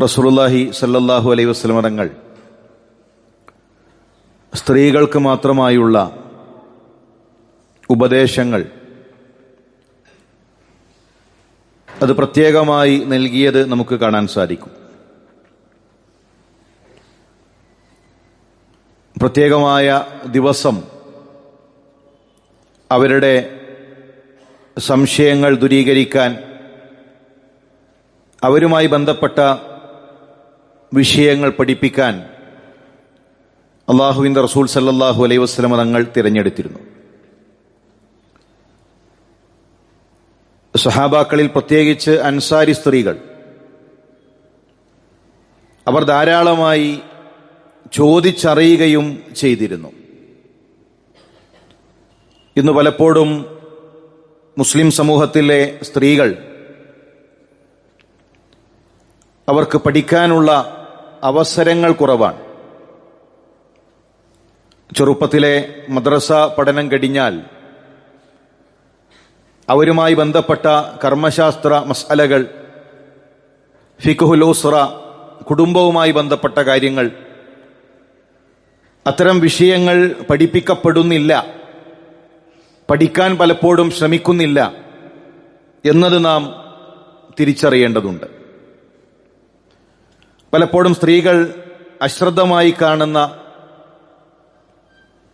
റസൂലുള്ളാഹി സല്ലല്ലാഹു അലൈഹി വസല്ലം തങ്ങൾ സ്ത്രീകൾക്ക് മാത്രമായുള്ള ഉപദേശങ്ങൾ അത് പ്രത്യേകമായി നൽകിയത് നമുക്ക് കാണാൻ സാധിക്കും. പ്രത്യേകമായ ദിവസം അവരുടെ സംശയങ്ങൾ ദൂരീകരിക്കാൻ, അവരുമായി ബന്ധപ്പെട്ട വിഷയങ്ങൾ പഠിപ്പിക്കാൻ അല്ലാഹുവിൻ്റെ റസൂൽ സല്ലല്ലാഹു അലൈഹി വസല്ലം തങ്ങൾ തിരഞ്ഞെടുത്തിരുന്നു. സഹാബാക്കളിൽ പ്രത്യേകിച്ച് അൻസാരി സ്ത്രീകൾ അവർ ധാരാളമായി ചോദിച്ചറിയുകയും ചെയ്തിരുന്നു. ഇന്ന് പലപ്പോഴും മുസ്ലിം സമൂഹത്തിലെ സ്ത്രീകൾ അവർക്ക് പഠിക്കാനുള്ള അവസരങ്ങൾ കുറവാണ്. ചെറുപ്പത്തിലെ മദ്രസ പഠനം കഴിഞ്ഞാൽ അവരുമായി ബന്ധപ്പെട്ട കർമ്മശാസ്ത്ര മസ്അലകൾ, ഫിഖ്ഹുൽ ഉസ്റ, കുടുംബവുമായി ബന്ധപ്പെട്ട കാര്യങ്ങൾ, അത്തരം വിഷയങ്ങൾ പഠിപ്പിക്കപ്പെടുന്നില്ല, പഠിക്കാൻ പലപ്പോഴും ശ്രമിക്കുന്നില്ല എന്നത് നാം തിരിച്ചറിയേണ്ടതുണ്ട്. പലപ്പോഴും സ്ത്രീകൾ അശ്രദ്ധമായി കാണുന്ന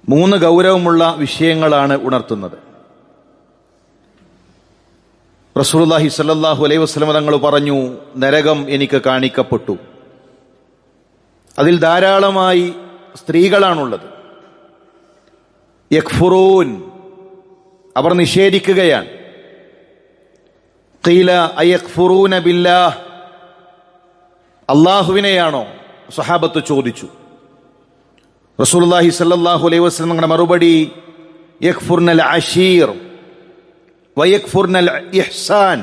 3 ഗൗരവമുള്ള വിഷയങ്ങളാണ് ഉണർത്തുന്നത്. റസൂലുള്ളാഹി സ്വല്ലല്ലാഹു അലൈഹി വസല്ലം തങ്ങൾ പറഞ്ഞു, നരകം എനിക്ക് കാണിക്കപ്പെട്ടു. അതിൽ ധാരാളമായി സ്ത്രീകളാണുള്ളത്. യക്ഫുറൂൻ, അവർ നിഷേധിക്കുകയാണ്. ഖീല അയക്ഫുറൂന ബില്ലാഹ്, അല്ലാഹുവിനെയാണോ? സ്വഹാബത്ത് ചോദിച്ചു. റസൂലുള്ളാഹി സ്വല്ലല്ലാഹു അലൈഹി വസല്ലം തങ്ങളുടെ മറുപടി, യക്ഫുർനൽ അശീർ വയക്ഫുർനൽ ഇഹ്സാൻ,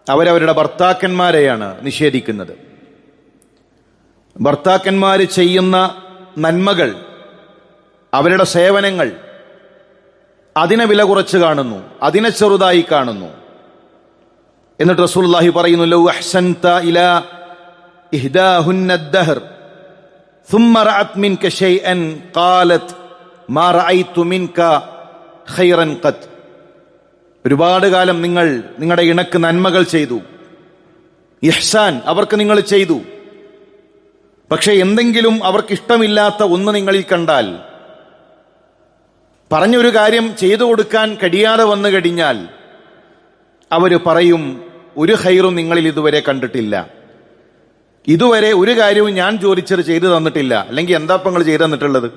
അവരവരുടെ ഭർത്താക്കന്മാരെയാണ് നിഷേധിക്കുന്നത്. ഭർത്താക്കന്മാർ ചെയ്യുന്ന നന്മകൾ, അവരുടെ സേവനങ്ങൾ, അതിനെ വില കുറച്ച് കാണുന്നു, അതിനെ ചെറുതായി കാണുന്നു. എന്നിട്ട് റസൂലുള്ളാഹി പറയുന്നു, ലൗ അഹ്സൻത ഇലാ ഇഹ്ദാഹുന്ന അദ്ദഹർ ثم رأت منك شيئا قالت ما رأيت منك خيرا قط. ഒരുപാട് കാലം നിങ്ങൾ നിങ്ങളുടെ ഇണക്ക് നന്മകൾ ചെയ്തു, ഇഹ്സാൻ അവർക്ക് നിങ്ങൾ ചെയ്തു. പക്ഷെ എന്തെങ്കിലും അവർക്ക് ഇഷ്ടമില്ലാത്ത ഒന്ന് നിങ്ങളിൽ കണ്ടാൽ, പറഞ്ഞൊരു കാര്യം ചെയ്തു കൊടുക്കാൻ കഴിയാതെ വന്നു കഴിഞ്ഞാൽ അവർ പറയും, ഒരു ഖൈറും നിങ്ങളിൽ ഇതുവരെ കണ്ടിട്ടില്ല, ഇതുവരെ ഒരു കാര്യവും ഞാൻ ചോദിച്ചത് ചെയ്തു തന്നിട്ടില്ല, അല്ലെങ്കിൽ എന്താ നിങ്ങൾ ചെയ്തു തന്നിട്ടുള്ളത്,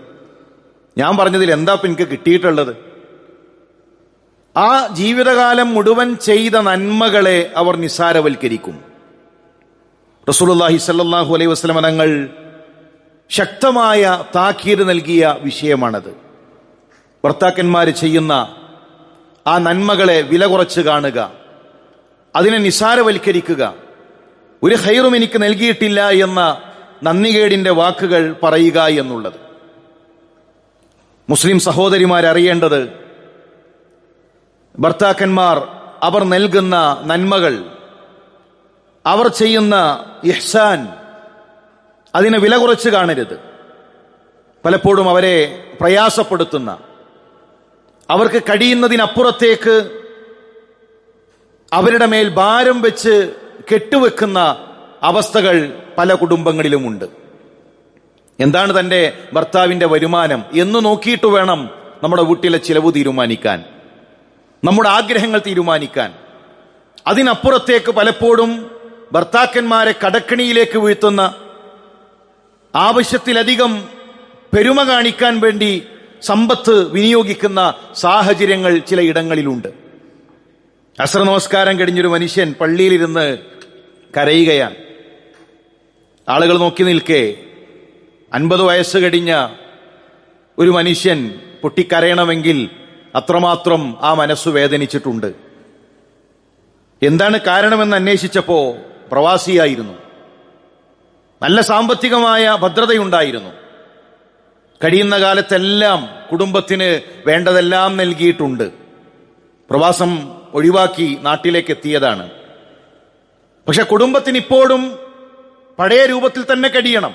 ഞാൻ പറഞ്ഞതിൽ എന്താ എനിക്ക് കിട്ടിയിട്ടുള്ളത്? ആ ജീവിതകാലം മുഴുവൻ ചെയ്ത നന്മകളെ അവർ നിസ്സാരവൽക്കരിക്കും. റസൂലുള്ളാഹി സ്വല്ലല്ലാഹു അലൈഹി വസല്ലം തങ്ങൾ ശക്തമായ താക്കീത് നൽകിയ വിഷയമാണത്. ഭർത്താക്കന്മാർ ചെയ്യുന്ന ആ നന്മകളെ വില കുറച്ച് കാണുക, അതിനെ നിസ്സാരവൽക്കരിക്കുക, ഒരു ഖൈറും എനിക്ക് നൽകിയിട്ടില്ല എന്ന നന്ദികേടിന്റെ വാക്കുകൾ പറയുക എന്നുള്ളത്. മുസ്ലിം സഹോദരിമാരറിയേണ്ടത്, ഭർത്താക്കന്മാർ അവർ നൽകുന്ന നന്മകൾ, അവർ ചെയ്യുന്ന ഇഹ്സാൻ, അതിനെ വില കുറച്ച് കാണരുത്. പലപ്പോഴും അവരെ പ്രയാസപ്പെടുത്തുന്ന, അവർക്ക് കഴിയുന്നതിനപ്പുറത്തേക്ക് അവരുടെ മേൽ ഭാരം വെച്ച് കെട്ടുവെക്കുന്ന അവസ്ഥകൾ പല കുടുംബങ്ങളിലുമുണ്ട്. എന്താണ് തൻ്റെ ഭർത്താവിൻ്റെ വരുമാനം എന്ന് നോക്കിയിട്ട് വേണം നമ്മുടെ വീട്ടിലെ ചിലവ് തീരുമാനിക്കാൻ, നമ്മുടെ ആഗ്രഹങ്ങൾ തീരുമാനിക്കാൻ. അതിനപ്പുറത്തേക്ക് പലപ്പോഴും ഭർത്താക്കന്മാരെ കടക്കണിയിലേക്ക് വീഴ്ത്തുന്ന, ആവശ്യത്തിലധികം പെരുമ കാണിക്കാൻ വേണ്ടി സമ്പത്ത് വിനിയോഗിക്കുന്ന സാഹചര്യങ്ങൾ ചിലയിടങ്ങളിലുണ്ട്. അസ്ർ നമസ്കാരം കഴിഞ്ഞൊരു മനുഷ്യൻ പള്ളിയിലിരുന്ന് കരയുകയാണ്. ആളുകൾ നോക്കി നിൽക്കെ 50 വയസ്സ് കഴിഞ്ഞ ഒരു മനുഷ്യൻ പൊട്ടിക്കരയണമെങ്കിൽ അത്രമാത്രം ആ മനസ്സു വേദനിച്ചിട്ടുണ്ട്. എന്താണ് കാരണമെന്ന് അന്വേഷിച്ചപ്പോ പ്രവാസിയായിരുന്നു, നല്ല സാമ്പത്തികമായ ഭദ്രതയുണ്ടായിരുന്നു, കഴിയുന്ന കാലത്തെല്ലാം കുടുംബത്തിന് വേണ്ടതെല്ലാം നൽകിയിട്ടുണ്ട്, പ്രവാസം ഒഴിവാക്കി നാട്ടിലേക്ക് എത്തിയതാണ്. പക്ഷെ കുടുംബത്തിന് ഇപ്പോഴും പഴയ രൂപത്തിൽ തന്നെ കഴിയണം.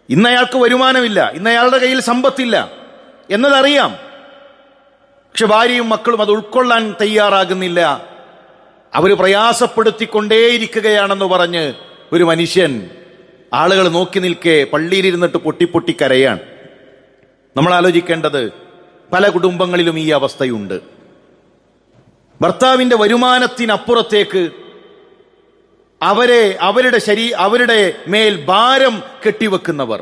ഇന്നയാൾക്ക് വരുമാനമില്ല, ഇന്നയാളുടെ കയ്യിൽ സമ്പത്തില്ല എന്നതറിയാം. പക്ഷെ ഭാര്യയും മക്കളും അത് ഉൾക്കൊള്ളാൻ തയ്യാറാകുന്നില്ല. അവർ പ്രയാസപ്പെടുത്തിക്കൊണ്ടേയിരിക്കുകയാണെന്ന് പറഞ്ഞ് ഒരു മനുഷ്യൻ ആളുകൾ നോക്കി നിൽക്കെ പള്ളിയിലിരുന്നിട്ട് പൊട്ടിപ്പൊട്ടി കരയാണ്. നമ്മൾ ആലോചിക്കേണ്ടത്, പല കുടുംബങ്ങളിലും ഈ അവസ്ഥയുണ്ട്. ഭർത്താവിന്റെ വരുമാനത്തിനപ്പുറത്തേക്ക് അവരുടെ മേൽ ഭാരം കെട്ടിവെക്കുന്നവർ.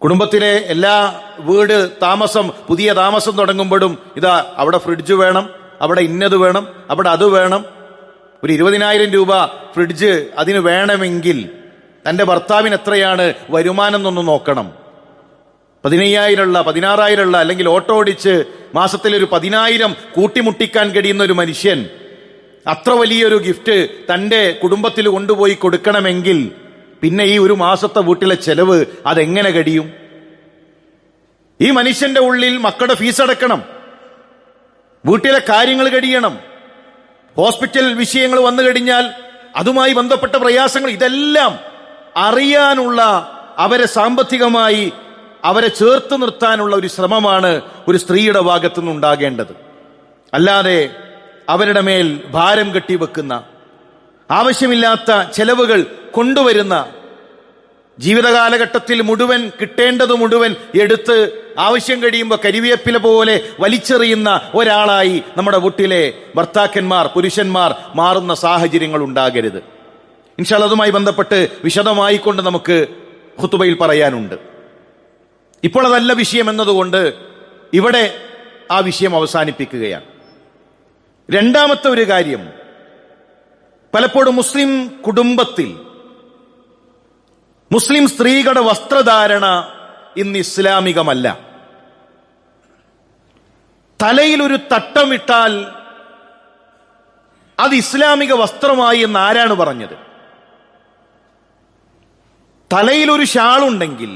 കുടുംബത്തിലെ എല്ലാ പുതിയ താമസം തുടങ്ങുമ്പോഴും ഇതാ അവിടെ ഫ്രിഡ്ജ് വേണം, അവിടെ ഇന്നത് വേണം, അവിടെ അത് വേണം. ഒരു 20,000 രൂപ ഫ്രിഡ്ജ് അതിന് വേണമെങ്കിൽ തന്റെ ഭർത്താവിന് എത്രയാണ് വരുമാനം എന്നൊന്ന് നോക്കണം. 15,000 16,000 അല്ലെങ്കിൽ ഓട്ടോ ഓടിച്ച് മാസത്തിലൊരു 10,000 കൂട്ടിമുട്ടിക്കാൻ കഴിയുന്ന ഒരു മനുഷ്യൻ അത്ര വലിയൊരു ഗിഫ്റ്റ് തന്റെ കുടുംബത്തിൽ കൊണ്ടുപോയി കൊടുക്കണമെങ്കിൽ പിന്നെ ഈ ഒരു മാസത്തെ വീട്ടിലെ ചെലവ് അതെങ്ങനെ കഴിയും? ഈ മനുഷ്യന്റെ ഉള്ളിൽ മക്കളുടെ ഫീസ് അടക്കണം, വീട്ടിലെ കാര്യങ്ങൾ കഴിയണം, ഹോസ്പിറ്റൽ വിഷയങ്ങൾ വന്നു കഴിഞ്ഞാൽ അതുമായി ബന്ധപ്പെട്ട പ്രയാസങ്ങൾ, ഇതെല്ലാം അറിയാനുള്ള അവരെ സാമ്പത്തികമായി അവരെ ചേർത്ത് നിർത്താനുള്ള ഒരു ശ്രമമാണ് ഒരു സ്ത്രീയുടെ ഭാഗത്തുനിന്ന് ഉണ്ടാകേണ്ടത്. അല്ലാതെ അവരുടെ മേൽ ഭാരം കെട്ടിവെക്കുന്ന, ആവശ്യമില്ലാത്ത ചെലവുകൾ കൊണ്ടുവരുന്ന, ജീവിതകാലഘട്ടത്തിൽ മുഴുവൻ കിട്ടേണ്ടത് മുഴുവൻ എടുത്ത് ആവശ്യം കഴിയുമ്പോൾ കരിവേപ്പില പോലെ വലിച്ചെറിയുന്ന ഒരാളായി നമ്മുടെ വീട്ടിലെ ഭർത്താക്കന്മാർ, പുരുഷന്മാർ മാറുന്ന സാഹചര്യങ്ങൾ ഉണ്ടാകരുത്. ഇൻഷാ അല്ലാഹ് അതുമായി ബന്ധപ്പെട്ട് വിശദമായിക്കൊണ്ട് നമുക്ക് ഖുതുബയിൽ പറയാനുണ്ട്. ഇപ്പോൾ അതല്ല വിഷയം എന്നതുകൊണ്ട് ഇവിടെ ആ വിഷയം അവസാനിപ്പിക്കുകയാണ്. രണ്ടാമത്തെ ഒരു കാര്യം, പലപ്പോഴും മുസ്ലിം കുടുംബത്തിൽ മുസ്ലിം സ്ത്രീകളുടെ വസ്ത്രധാരണ ഇന്ന് ഇസ്ലാമികമല്ല. തലയിൽ ഒരു തട്ടമിട്ടാൽ അത് ഇസ്ലാമിക വസ്ത്രമായി എന്ന് ആരാണ് പറഞ്ഞത്? തലയിലൊരു ഷാളുണ്ടെങ്കിൽ,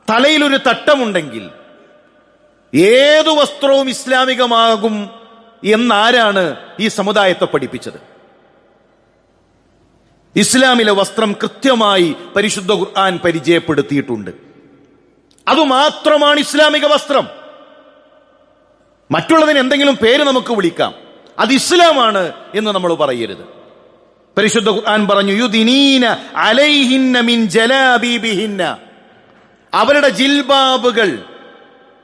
തലയിലൊരു തട്ടമുണ്ടെങ്കിൽ ഏതു വസ്ത്രവും ഇസ്ലാമികമാകും എന്നാരാണ് ഈ സമുദായത്തെ പഠിപ്പിച്ചത്? ഇസ്ലാമിലെ വസ്ത്രം കൃത്യമായി പരിശുദ്ധ ഖുർആൻ പരിചയപ്പെടുത്തിയിട്ടുണ്ട്. അതുമാത്രമാണ് ഇസ്ലാമിക വസ്ത്രം. മറ്റുള്ളതിന് എന്തെങ്കിലും പേര് നമുക്ക് വിളിക്കാം, അത് ഇസ്ലാമാണ് എന്ന് നമ്മൾ പറയരുത്. പരിശുദ്ധ ഖുർആൻ പറഞ്ഞു, യുദിനീന അലൈഹിന്ന മിൻ ജലാബീബിഹിന്ന, അവരുടെ ജിൽബാബുകൾ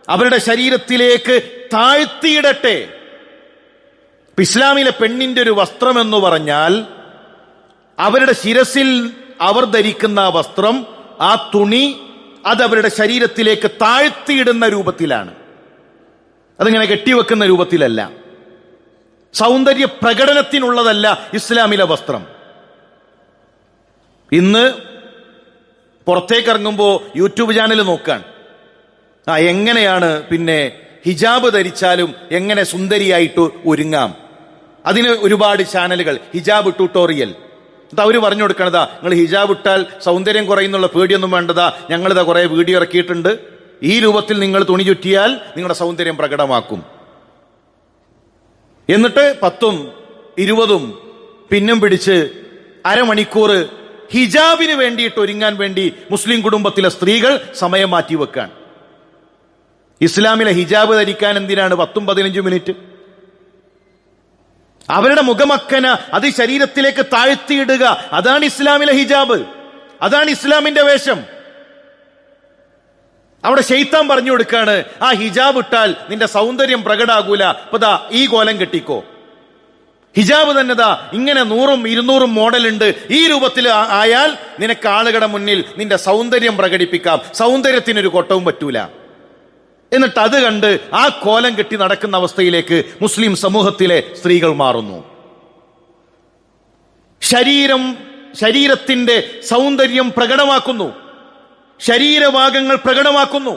അവരുടെ ശരീരത്തിലേക്ക് താഴ്ത്തിയിടട്ടെ. ഇസ്ലാമിലെ പെണ്ണിന്റെ ഒരു വസ്ത്രം എന്ന് പറഞ്ഞാൽ അവരുടെ ശിരസിൽ അവർ ധരിക്കുന്ന വസ്ത്രം, ആ തുണി, അത് അവരുടെ ശരീരത്തിലേക്ക് താഴ്ത്തിയിടുന്ന രൂപത്തിലാണ്. അതിങ്ങനെ കെട്ടിവെക്കുന്ന രൂപത്തിലല്ല. സൗന്ദര്യ പ്രകടനത്തിനുള്ളതല്ല ഇസ്ലാമിലെ വസ്ത്രം. ഇന്ന് പുറത്തേക്ക് ഇറങ്ങുമ്പോൾ യൂട്യൂബ് ചാനൽ നോക്കാൻ, എങ്ങനെയാണ് പിന്നെ ഹിജാബ് ധരിച്ചാലും എങ്ങനെ സുന്ദരിയായിട്ട് ഒരുങ്ങാം, അതിന് ഒരുപാട് ചാനലുകൾ, ഹിജാബ് ട്യൂട്ടോറിയൽ. അവര് പറഞ്ഞു കൊടുക്കണതാ, നിങ്ങൾ ഹിജാബ് ഇട്ടാൽ സൗന്ദര്യം കുറയുന്നുള്ള പേടിയൊന്നും വേണ്ടതാ, ഞങ്ങളിതാ കുറെ വീഡിയോ ഇറക്കിയിട്ടുണ്ട്, ഈ രൂപത്തിൽ നിങ്ങൾ തുണി ചുറ്റിയാൽ നിങ്ങളുടെ സൗന്ദര്യം പ്രകടമാക്കും. എന്നിട്ട് 10ഉം 20ഉം പിന്നും പിടിച്ച് അരമണിക്കൂർ ഹിജാബിന് വേണ്ടിയിട്ട് ഒരുങ്ങാൻ വേണ്ടി മുസ്ലിം കുടുംബത്തിലെ സ്ത്രീകൾ സമയം മാറ്റിവെക്കാൻ. ഇസ്ലാമിലെ ഹിജാബ് ധരിക്കാൻ എന്തിനാണ് 10-15 മിനിറ്റ്? അവരുടെ മുഖമക്കന അത് ശരീരത്തിലേക്ക് താഴ്ത്തിയിടുക, അതാണ് ഇസ്ലാമിലെ ഹിജാബ്, അതാണ് ഇസ്ലാമിന്റെ വേഷം. അവിടെ ശൈത്താൻ പറഞ്ഞു കൊടുക്കാണ്, ആ ഹിജാബ് ഇട്ടാൽ നിന്റെ സൗന്ദര്യം പ്രകടാകൂല, അപ്പൊ ദാ ഈ കോലം കെട്ടിക്കോ. ഹിജാബ് തന്നെതാ ഇങ്ങനെ 100ഉം 200ഉം മോഡലുണ്ട്, ഈ രൂപത്തിൽ ആയാൽ നിനക്ക് ആളുകളുടെ മുന്നിൽ നിന്റെ സൗന്ദര്യം പ്രകടിപ്പിക്കാം, സൗന്ദര്യത്തിനൊരു കൊട്ടവും പറ്റൂല. എന്നിട്ട് അത് കണ്ട് ആ കോലം കെട്ടി നടക്കുന്ന അവസ്ഥയിലേക്ക് മുസ്ലിം സമൂഹത്തിലെ സ്ത്രീകൾ മാറുന്നു. ശരീരത്തിന്റെ സൗന്ദര്യം പ്രകടമാക്കുന്നു, ശരീരഭാഗങ്ങൾ പ്രകടമാക്കുന്നു.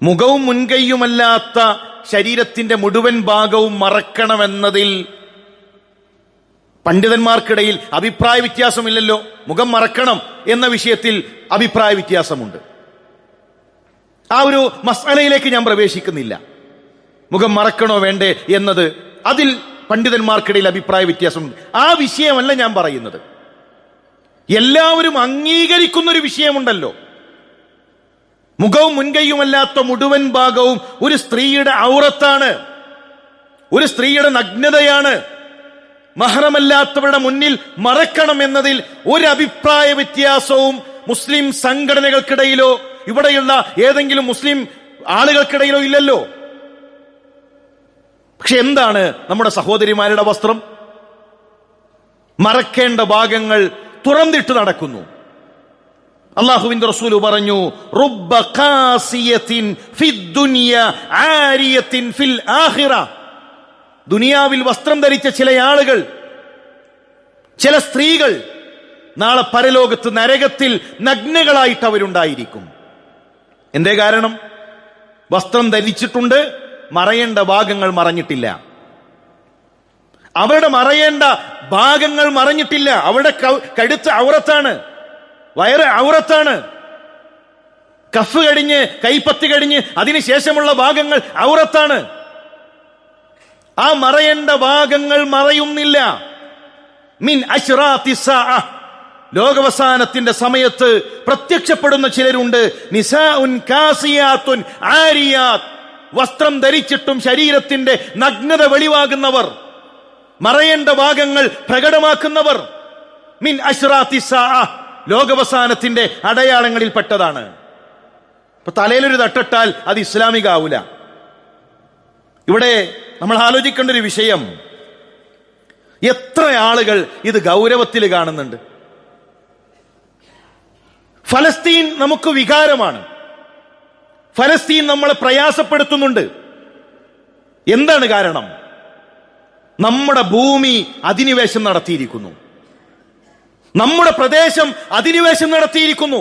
മുഖവും മുൻകൈയുമല്ലാത്ത ശരീരത്തിന്റെ മുഴുവൻ ഭാഗവും മറക്കണമെന്നതിൽ പണ്ഡിതന്മാർക്കിടയിൽ അഭിപ്രായ വ്യത്യാസമില്ലല്ലോ. മുഖം മറക്കണം എന്ന വിഷയത്തിൽ അഭിപ്രായ വ്യത്യാസമുണ്ട്. ആ ഒരു മസ്അലയിലേക്ക് ഞാൻ പ്രവേശിക്കുന്നില്ല. മുഖം മറക്കണോ വേണ്ടേ എന്നത് അതിൽ പണ്ഡിതന്മാർക്കിടയിൽ അഭിപ്രായ വ്യത്യാസമുണ്ട്. ആ വിഷയമല്ല ഞാൻ പറയുന്നത്. എല്ലാവരും അംഗീകരിക്കുന്ന ഒരു വിഷയമുണ്ടല്ലോ, മുഖവും മുൻകൈയുമല്ലാത്ത മുഴുവൻ ഭാഗവും ഒരു സ്ത്രീയുടെ ഔറത്താണ്, ഒരു സ്ത്രീയുടെ നഗ്നതയാണ്, മഹ്റമല്ലാത്തവരുടെ മുന്നിൽ മറക്കണം എന്നതിൽ ഒരു അഭിപ്രായ വ്യത്യാസവും മുസ്ലിം സംഘടനകൾക്കിടയിലോ ഇവിടെയുള്ള ഏതെങ്കിലും മുസ്ലിം ആളുകൾക്കിടയിലോ ഇല്ലല്ലോ. പക്ഷെ എന്താണ് നമ്മുടെ സഹോദരിമാരുടെ വസ്ത്രം? മറക്കേണ്ട ഭാഗങ്ങൾ തുറന്നിട്ട് നടക്കുന്നു. അല്ലാഹുവിന്റെ റസൂൽ പറഞ്ഞു, റുബ്ബ ഖാസിയത്തിൻ ഫിദ്ദുനിയ ആരിയത്തിൻ ഫിൽ ആഖിറ. ദുനിയാവിൽ വസ്ത്രം ധരിച്ച ചില ആളുകൾ, ചില സ്ത്രീകൾ നാളെ പരലോകത്ത് നരകത്തിൽ നഗ്നകളായിട്ട് അവരുണ്ടായിരിക്കും. എന്തേ കാരണം? വസ്ത്രം ധരിച്ചിട്ടുണ്ട്, മറയേണ്ട ഭാഗങ്ങൾ മറഞ്ഞിട്ടില്ല. അവരുടെ മറയേണ്ട ഭാഗങ്ങൾ മറഞ്ഞിട്ടില്ല. അവരുടെ കഴുത്ത് ഔറത്താണ്, വയറ് ഔറത്താണ്, കഫ് കഴിഞ്ഞ് കൈപ്പത്തി കഴിഞ്ഞ് അതിനുശേഷമുള്ള ഭാഗങ്ങൾ ഔറത്താണ്. ആ മറയേണ്ട ഭാഗങ്ങൾ മറയുന്നില്ല. മിൻ അശ്റാത്തി സാഅ, ലോകാവസാനത്തിന്റെ സമയത്ത് പ്രത്യക്ഷപ്പെടുന്ന ചിലരുണ്ട്. നിസാഉൻ കാസിയാത്തുൻ ആരിയാത്ത്, വസ്ത്രം ധരിച്ചിട്ടും ശരീരത്തിന്റെ നഗ്നത വെളിവാകുന്നവർ, മറയേണ്ട ഭാഗങ്ങൾ പ്രകടമാക്കുന്നവർ. മിൻ അശ്റാത്തി സാഅ, ലോകാവസാനത്തിന്റെ അടയാളങ്ങളിൽ പെട്ടതാണ്. ഇപ്പൊ തലയിലൊരു തട്ടിട്ടാൽ അത് ഇസ്ലാമിക ആവൂല. ഇവിടെ നമ്മൾ ആലോചിക്കേണ്ട ഒരു വിഷയം, എത്ര ആളുകൾ ഇത് ഗൗരവത്തിൽ കാണുന്നുണ്ട്. ഫലസ്തീൻ നമുക്ക് വികാരമാണ്. ഫലസ്തീൻ നമ്മളെ പ്രയാസപ്പെടുത്തുന്നുണ്ട്. എന്താണ് കാരണം? നമ്മുടെ ഭൂമി അധിനിവേശം നടത്തിയിരിക്കുന്നു, നമ്മുടെ പ്രദേശം അധിനിവേശം നടത്തിയിരിക്കുന്നു,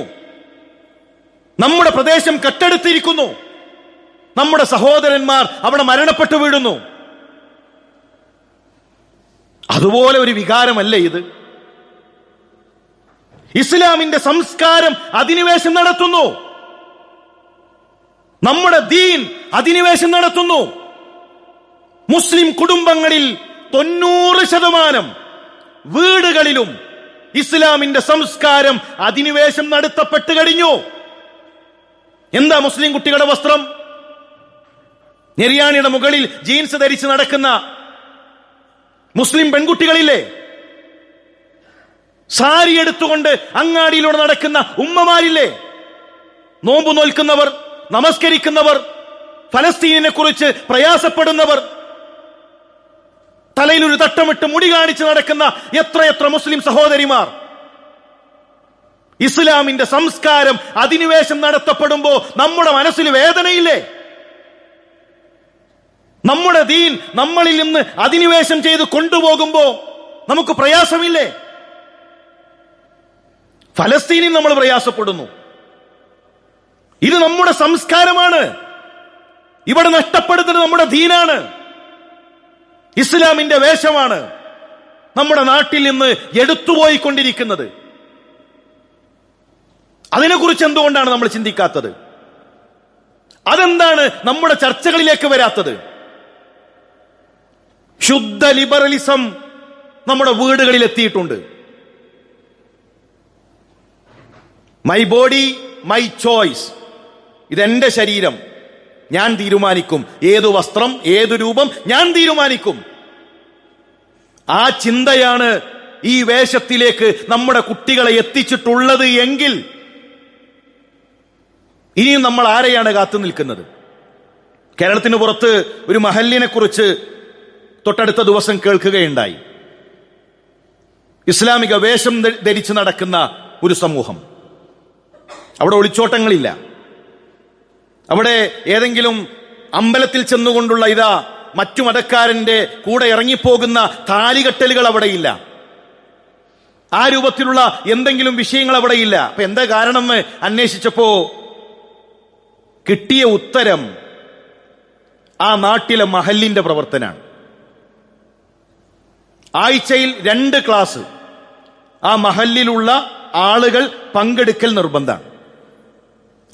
നമ്മുടെ പ്രദേശം കട്ടെടുത്തിരിക്കുന്നു, നമ്മുടെ സഹോദരന്മാർ അവിടെ മരണപ്പെട്ടു വീഴുന്നു. അതുപോലെ ഒരു വികാരമല്ലേ ഇത്? ഇസ്ലാമിന്റെ സംസ്കാരം അധിനിവേശം നടത്തുന്നു, നമ്മുടെ ദീൻ അധിനിവേശം നടത്തുന്നു. മുസ്ലിം കുടുംബങ്ങളിൽ 90% വീടുകളിലും ഇസ്ലാമിന്റെ സംസ്കാരം അധിനിവേശം നടത്തപ്പെട്ടു കഴിഞ്ഞു. എന്താ മുസ്ലിം കുട്ടികളുടെ വസ്ത്രം? ഞെരിയാണിയുടെ മുകളിൽ ജീൻസ് ധരിച്ച് നടക്കുന്ന മുസ്ലിം പെൺകുട്ടികളില്ലേ? സാരി എടുത്തുകൊണ്ട് അങ്ങാടിയിലൂടെ നടക്കുന്ന ഉമ്മമാരില്ലേ? നോമ്പ് നോൽക്കുന്നവർ, നമസ്കരിക്കുന്നവർ, ഫലസ്തീനിനെ കുറിച്ച് പ്രയാസപ്പെടുന്നവർ, തലയിൽ ഒരു തട്ടമിട്ട് മുടി കാണിച്ച് നടക്കുന്ന എത്രയെത്ര മുസ്ലിം സഹോദരിമാർ. ഇസ്ലാമിന്റെ സംസ്കാരം അധിനിവേശം നടത്തപ്പെടുമ്പോ നമ്മുടെ മനസ്സിൽ വേദനയില്ലേ? നമ്മുടെ ദീൻ നമ്മളിൽ നിന്ന് അധിനിവേശം ചെയ്ത് കൊണ്ടുപോകുമ്പോ നമുക്ക് പ്രയാസമില്ലേ? ഫലസ്തീനിൽ നമ്മൾ പ്രയാസപ്പെടുന്നു. ഇത് നമ്മുടെ സംസ്കാരമാണ്. ഇവിടെ നഷ്ടപ്പെടുന്നത് നമ്മുടെ ദീനാണ്, ഇസ്ലാമിന്റെ വേഷമാണ് നമ്മുടെ നാട്ടിൽ നിന്ന് എടുത്തുപോയിക്കൊണ്ടിരിക്കുന്നത്. അതിനെക്കുറിച്ച് എന്തുകൊണ്ടാണ് നമ്മൾ ചിന്തിക്കാത്തത്? അതെന്താണ് നമ്മുടെ ചർച്ചകളിലേക്ക് വരാത്തത്? ശുദ്ധ ലിബറലിസം നമ്മുടെ വീടുകളിൽ എത്തിയിട്ടുണ്ട്. മൈ ബോഡി മൈ ചോയ്സ്, ഇതെന്റെ ശരീരം, ഞാൻ തീരുമാനിക്കും. ഏതു വസ്ത്രം, ഏതു രൂപം ഞാൻ തീരുമാനിക്കും. ആ ചിന്തയാണ് ഈ വേഷത്തിലേക്ക് നമ്മുടെ കുട്ടികളെ എത്തിച്ചിട്ടുള്ളത് എങ്കിൽ ഇനിയും നമ്മൾ ആരെയാണ് കാത്തു നിൽക്കുന്നത്? കേരളത്തിന് പുറത്ത് ഒരു മഹല്ലിനെ കുറിച്ച് തൊട്ടടുത്ത ദിവസം കേൾക്കുകയുണ്ടായി. ഇസ്ലാമിക വേഷം ധരിച്ച് നടക്കുന്ന ഒരു സമൂഹം. അവിടെ ഒളിച്ചോട്ടങ്ങളില്ല. അവിടെ ഏതെങ്കിലും അമ്പലത്തിൽ ചെന്നുകൊണ്ടുള്ള മറ്റു മതക്കാരന്റെ കൂടെ ഇറങ്ങിപ്പോകുന്ന താലികെട്ടലുകൾ അവിടെയില്ല. ആ രൂപത്തിലുള്ള എന്തെങ്കിലും വിഷയങ്ങൾ അവിടെയില്ല. അപ്പൊ എന്താ കാരണം എന്ന് അന്വേഷിച്ചപ്പോ കിട്ടിയ ഉത്തരം ആ നാട്ടിലെ മഹല്ലിന്റെ പ്രവർത്തനാണ്. ആഴ്ചയിൽ 2 ക്ലാസ് ആ മഹല്ലിലുള്ള ആളുകൾ പങ്കെടുക്കൽ നിർബന്ധമാണ്.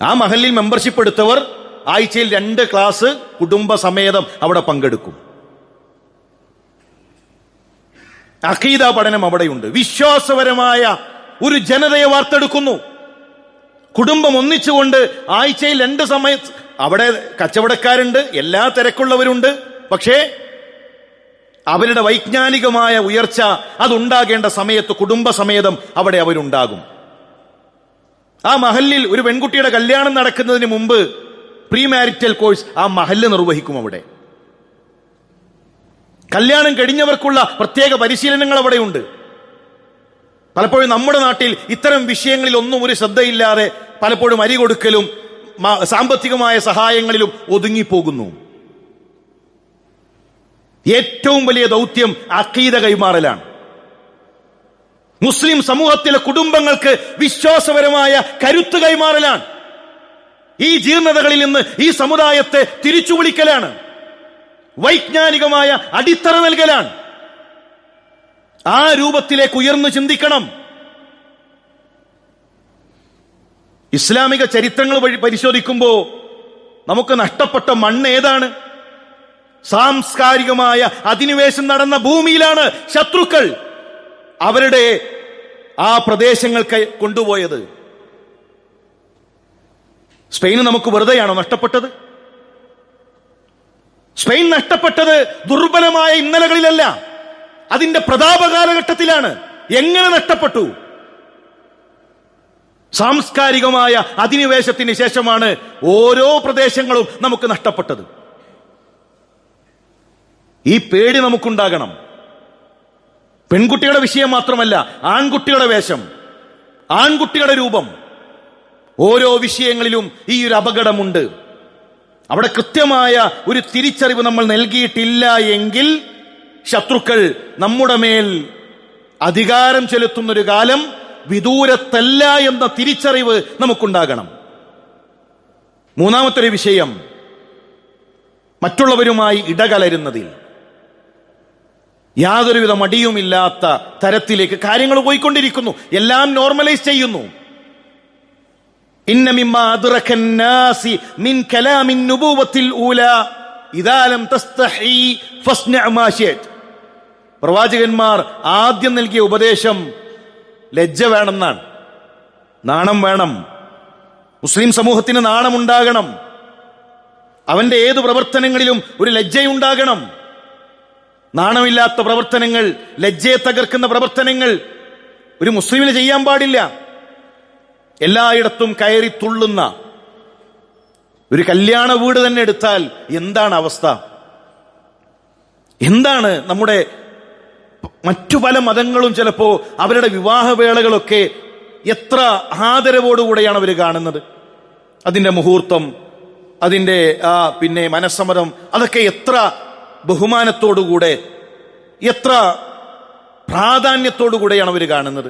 ആ മഹല്ലിൽ മെമ്പർഷിപ്പ് എടുത്തവർ ആഴ്ചയിൽ 2 ക്ലാസ് കുടുംബസമേതം അവിടെ പങ്കെടുക്കും. അഖീദ പഠനം അവിടെയുണ്ട്. വിശ്വാസപരമായ ഒരു ജനതയെ വാർത്തെടുക്കുന്നു. കുടുംബം ഒന്നിച്ചുകൊണ്ട് ആഴ്ചയിൽ 2 സമയത്ത് അവിടെ കച്ചവടക്കാരുണ്ട്, എല്ലാ തിരക്കുള്ളവരുണ്ട്. പക്ഷേ അവരുടെ വൈജ്ഞാനികമായ ഉയർച്ച അതുണ്ടാകേണ്ട സമയത്ത് കുടുംബസമേതം അവിടെ അവരുണ്ടാകും. ആ മഹല്ലിൽ ഒരു പെൺകുട്ടിയുടെ കല്യാണം നടക്കുന്നതിന് മുമ്പ് പ്രീ മാരിറ്റൽ കോഴ്സ് ആ മഹല്ല് നിർവഹിക്കും. അവിടെ കല്യാണം കഴിഞ്ഞവർക്കുള്ള പ്രത്യേക പരിശീലനങ്ങൾ അവിടെയുണ്ട്. പലപ്പോഴും നമ്മുടെ നാട്ടിൽ ഇത്തരം വിഷയങ്ങളിൽ ഒന്നും ഒരു ശ്രദ്ധയില്ലാതെ പലപ്പോഴും അരി കൊടുക്കലും സാമ്പത്തികമായ സഹായങ്ങളിലും ഒതുങ്ങിപ്പോകുന്നു. ഏറ്റവും വലിയ ദൗത്യം അഖീദ കൈമാറലാണ്. മുസ്ലിം സമൂഹത്തിലെ കുടുംബങ്ങൾക്ക് വിശ്വാസപരമായ കരുത്ത് കൈമാറലാണ്. ഈ ജീർണതകളിൽ നിന്ന് ഈ സമുദായത്തെ തിരിച്ചു വിളിക്കലാണ്. വൈജ്ഞാനികമായ അടിത്തറ നൽകലാണ്. ആ രൂപത്തിലേക്ക് ഉയർന്നു ചിന്തിക്കണം. ഇസ്ലാമിക ചരിത്രങ്ങൾ പരിശോധിക്കുമ്പോൾ നമുക്ക് നഷ്ടപ്പെട്ട മണ്ണ് ഏതാണ്? സാംസ്കാരികമായ അധിനിവേശം നടന്ന ഭൂമിയിലാണ് ശത്രുക്കൾ അവരുടെ ആ പ്രദേശങ്ങൾക്ക് കൊണ്ടുപോയത്. സ്പെയിൻ നമുക്ക് വെറുതെയാണോ നഷ്ടപ്പെട്ടത്? സ്പെയിൻ നഷ്ടപ്പെട്ടത് ദുർബലമായ ഇന്നലകളിലല്ല, അതിന്റെ പ്രതാപ കാലഘട്ടത്തിലാണ്. എങ്ങനെ നഷ്ടപ്പെട്ടു? സാംസ്കാരികമായ അധിനിവേശത്തിന് ശേഷമാണ് ഓരോ പ്രദേശങ്ങളും നമുക്ക് നഷ്ടപ്പെട്ടത്. ഈ പേടി നമുക്കുണ്ടാകണം. പെൺകുട്ടികളുടെ വിഷയം മാത്രമല്ല, ആൺകുട്ടികളുടെ വേഷം, ആൺകുട്ടികളുടെ രൂപം, ഓരോ വിഷയങ്ങളിലും ഈ ഒരു അപകടമുണ്ട്. അവിടെ കൃത്യമായ ഒരു തിരിച്ചറിവ് നമ്മൾ നൽകിയിട്ടില്ല എങ്കിൽ ശത്രുക്കൾ നമ്മുടെ മേൽ അധികാരം ചെലുത്തുന്നൊരു കാലം വിദൂരത്തല്ല എന്ന തിരിച്ചറിവ് നമുക്കുണ്ടാകണം. മൂന്നാമത്തൊരു വിഷയം, മറ്റുള്ളവരുമായി ഇടകലരുന്നതിൽ യാതൊരുവിധ മടിയുമില്ലാത്ത തരത്തിലേക്ക് കാര്യങ്ങൾ പോയിക്കൊണ്ടിരിക്കുന്നു. എല്ലാം നോർമലൈസ് ചെയ്യുന്നു. ഇന്ന മിമ്മാ അദ്റകൻ നാസി മിൻ കലാമിൻ നുബുവത്തിൽ ഊലാ ഇദാ ലം തസ്തഹി ഫസ്ന മാ ശിഅ്ത. പ്രവാചകന്മാർ ആദ്യം നൽകിയ ഉപദേശം ലജ്ജ വേണമെന്നാണ്. നാണം വേണം. മുസ്ലിം സമൂഹത്തിന് നാണമുണ്ടാകണം. അവന്റെ ഏതു പ്രവർത്തനങ്ങളിലും ഒരു ലജ്ജയുണ്ടാകണം. നാണമില്ലാത്ത പ്രവർത്തനങ്ങൾ, ലജ്ജയെ തകർക്കുന്ന പ്രവർത്തനങ്ങൾ ഒരു മുസ്ലിമിന് ചെയ്യാൻ പാടില്ല. എല്ലായിടത്തും കയറി തുള്ളുന്ന ഒരു കല്യാണ വീട് തന്നെ എടുത്താൽ എന്താണ് അവസ്ഥ? എന്താണ് നമ്മുടെ മറ്റു പല മതങ്ങളും ചിലപ്പോ അവരുടെ വിവാഹവേളകളൊക്കെ എത്ര ആദരവോടുകൂടെയാണ് അവർ കാണുന്നത്. അതിന്റെ മുഹൂർത്തം, അതിന്റെ പിന്നെ മനസ്സമ്മതം, അതൊക്കെ എത്ര ബഹുമാനത്തോടുകൂടെ, എത്ര പ്രാധാന്യത്തോടുകൂടെയാണ് അവർ കാണുന്നത്.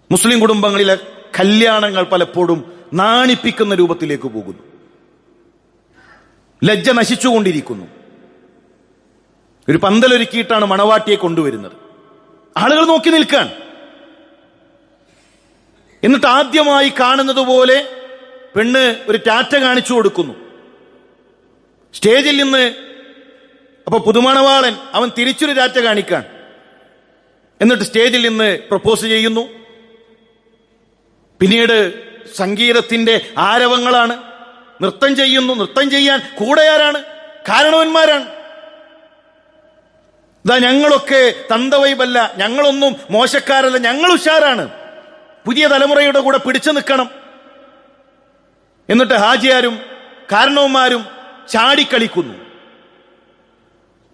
മുസ്ലിം കുടുംബങ്ങളിലെ കല്യാണങ്ങൾ പലപ്പോഴും നാണിപ്പിക്കുന്ന രൂപത്തിലേക്ക് പോകുന്നു. ലജ്ജ നശിച്ചുകൊണ്ടിരിക്കുന്നു. ഒരു പന്തലൊരുക്കിയിട്ടാണ് മണവാട്ടിയെ കൊണ്ടുവരുന്നത്. ആളുകൾ നോക്കി നിൽക്കാൻ. എന്നിട്ട് ആദ്യമായി കാണുന്നത് പോലെ പെണ്ണ് ഒരു ടാറ്റ കാണിച്ചു കൊടുക്കുന്നു സ്റ്റേജിൽ നിന്ന്. അപ്പൊ പുതുമണവാളൻ അവൻ തിരിച്ചൊരു ടാറ്റ കാണിക്കാൻ, എന്നിട്ട് സ്റ്റേജിൽ നിന്ന് പ്രപ്പോസ് ചെയ്യുന്നു. പിന്നീട് സംഗീതത്തിന്റെ ആരവങ്ങളാണ്. നൃത്തം ചെയ്യുന്നു. നൃത്തം ചെയ്യാൻ കൂടെയാരാണ്? കാരണവന്മാരാണ്. ഇതാ ഞങ്ങളൊക്കെ തന്തവൈബല്ല, ഞങ്ങളൊന്നും മോശക്കാരല്ല, ഞങ്ങൾ ഉഷാറാണ്, പുതിയ തലമുറയുടെ കൂടെ പിടിച്ചു നിൽക്കണം. എന്നിട്ട് ഹാജിയാരും കാരണവന്മാരും ചാടിക്കളിക്കുന്നു.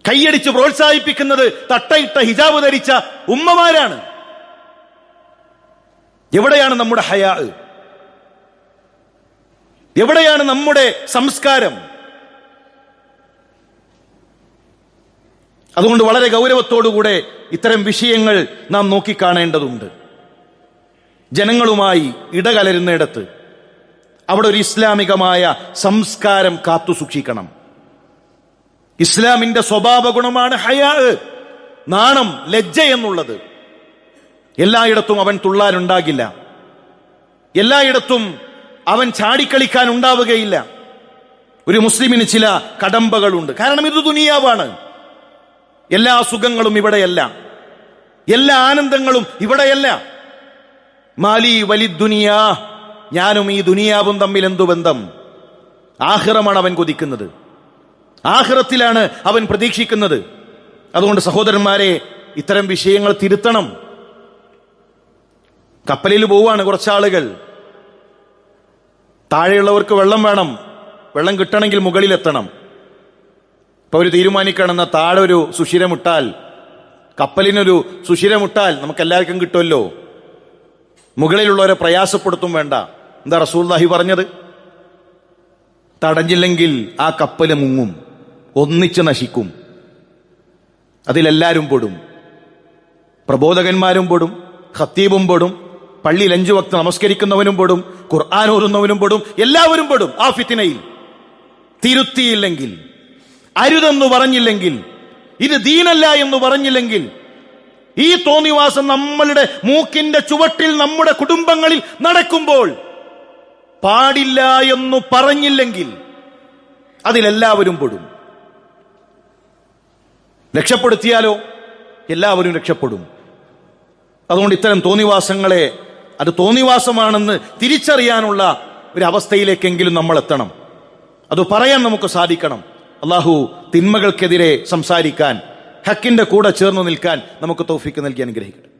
കൈയടിച്ച് പ്രോത്സാഹിപ്പിക്കുന്നത് തട്ടയിട്ട ഹിജാബ് ധരിച്ച ഉമ്മമാരാണ്. എവിടെയാണ് നമ്മുടെ ഹയാ? എവിടെയാണ് നമ്മുടെ സംസ്കാരം? അതുകൊണ്ട് വളരെ ഗൗരവത്തോടുകൂടെ ഇത്തരം വിഷയങ്ങൾ നാം നോക്കിക്കാണേണ്ടതുണ്ട്. ജനങ്ങളുമായി ഇടകലരുന്നിടത്ത് അവിടെ ഒരു ഇസ്ലാമികമായ സംസ്കാരം കാത്തു സൂക്ഷിക്കണം. ഇസ്ലാമിന്റെ സ്വഭാവ ഗുണമാണ് ഹയാ, നാണം, ലജ്ജ എന്നുള്ളത്. എല്ലായിടത്തും അവൻ തുള്ളാനുണ്ടാകില്ല. എല്ലായിടത്തും അവൻ ചാടിക്കളിക്കാൻ ഉണ്ടാവുകയില്ല. ഒരു മുസ്ലിമിന് ചില കടമ്പകളുണ്ട്. കാരണം ഇത് ദുനിയാവാണ്. എല്ലാ സുഖങ്ങളും ഇവിടെയല്ല, എല്ലാ ആനന്ദങ്ങളും ഇവിടെയല്ല. മാലി വലി ദുനിയാ, ഞാനും ഈ ദുനിയാവും തമ്മിൽ എന്തു ബന്ധം? ആഖിറമാണ് അവൻ കൊതിക്കുന്നത്, ആഖിറത്തിലാണ് അവൻ പ്രതീക്ഷിക്കുന്നത്. അതുകൊണ്ട് സഹോദരന്മാരെ, ഇത്തരം വിഷയങ്ങൾ തിരുത്തണം. കപ്പലിൽ പോവാണ് കുറച്ചാളുകൾ, താഴെയുള്ളവർക്ക് വെള്ളം വേണം, വെള്ളം കിട്ടണമെങ്കിൽ മുകളിലെത്തണം. ഇപ്പൊ അവർ തീരുമാനിക്കണമെന്ന താഴെ ഒരു സുഷിരമിട്ടാൽ, കപ്പലിനൊരു സുഷിരമിട്ടാൽ നമുക്ക് എല്ലാവർക്കും കിട്ടുമല്ലോ, മുകളിലുള്ളവരെ പ്രയാസപ്പെടുത്തും വേണ്ട. എന്താ റസൂലുള്ളാഹി പറഞ്ഞത്? തടഞ്ഞില്ലെങ്കിൽ ആ കപ്പല് മുങ്ങും, ഒന്നിച്ച് നശിക്കും. അതിലെല്ലാവരും പെടും, പ്രബോധകന്മാരും പെടും, ഖത്തീബും പെടും, പള്ളിയിൽ 5 വക്ത് നമസ്കരിക്കുന്നവനും പെടും, ഖുർആൻ ഓതുന്നവനും പെടും, എല്ലാവരും പെടും ആ ഫിത്നയിൽ. തിരുത്തിയില്ലെങ്കിൽ, അരുതെന്ന് പറഞ്ഞില്ലെങ്കിൽ, ഇത് ദീനല്ല എന്ന് പറഞ്ഞില്ലെങ്കിൽ, ഈ തോന്നിവാസം നമ്മളുടെ മൂക്കിന്റെ ചുവട്ടിൽ നമ്മുടെ കുടുംബങ്ങളിൽ നടക്കുമ്പോൾ പാടില്ല എന്ന് പറഞ്ഞില്ലെങ്കിൽ അതിലെല്ലാവരും പെടും. രക്ഷപ്പെടുത്തിയാലോ എല്ലാവരും രക്ഷപ്പെടും. അതുകൊണ്ട് ഇത്തരം തോന്നിവാസങ്ങളെ അത് തോന്നിവാസമാണെന്ന് തിരിച്ചറിയാനുള്ള ഒരു അവസ്ഥയിലേക്കെങ്കിലും നമ്മൾ എത്തണം. അത് പറയാൻ നമുക്ക് സാധിക്കണം. അള്ളാഹു തിന്മകൾക്കെതിരെ സംസാരിക്കാൻ, ഹക്കിന്റെ കൂടെ ചേർന്ന് നിൽക്കാൻ നമുക്ക് തൗഫീക്ക് നൽകി അനുഗ്രഹിക്കട്ടെ.